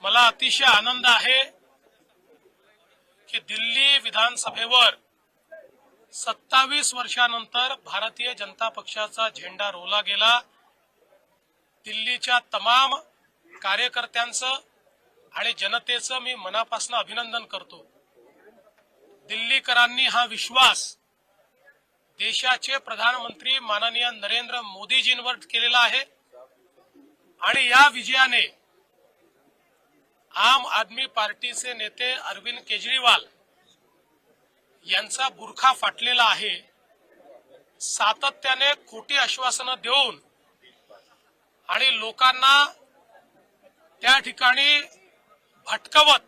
मला अतिशय आनंद आहे की दिल्ली विधानसभेवर 27 वर्षानंतर भारतीय जनता पक्षाचा झेंडा रोवला गेला। दिल्लीच्या तमाम कार्यकर्त्यांचं आणि जनतेचं मी मनापासून अभिनंदन करतो। दिल्लीकरांनी हा विश्वास देशाचे प्रधानमंत्री माननीय नरेंद्र मोदीजींवर केलेला आहे आणि या विजयाने आम आदमी पार्टीचे नेते अरविंद केजरीवाल यांचा बुरखा फाटलेला आहे। सातत्याने खोटी आश्वासनं देऊन आणि लोकांना त्या ठिकाणी भटकवत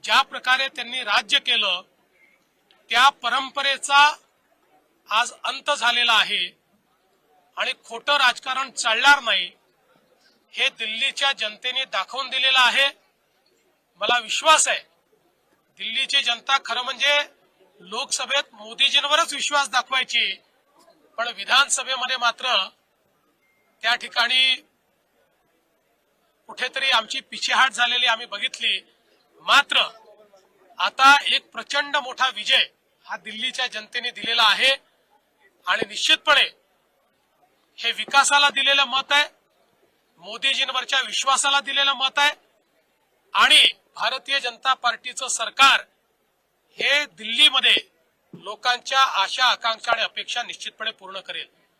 ज्या प्रकारे त्यांनी राज्य केलं त्या परंपरेचा आज अंत झालेला आहे आणि खोटं राजकारण चालणार नाही हे दिल्लीच्या जनतेने दाखवून दिलेलं आहे। मला विश्वास आहे दिल्लीची जनता खरं म्हणजे लोकसभेत मोदीजींवरच विश्वास दाखवायची, पण विधानसभेमध्ये मात्र त्या ठिकाणी कुठेतरी आमची पिछेहाट झालेली आम्ही बघितली। मात्र आता एक प्रचंड मोठा विजय हा दिल्लीच्या जनतेने दिलेला आहे आणि निश्चितपणे हे विकासाला दिलेलं मत आहे, मोदीजींवरच्या विश्वासाला दिलेलं मत आहे आणि भारतीय जनता पार्टीचं सरकार हे दिल्लीमध्ये लोकांच्या आशा आकांक्षा आणि अपेक्षा निश्चितपणे पूर्ण करेल।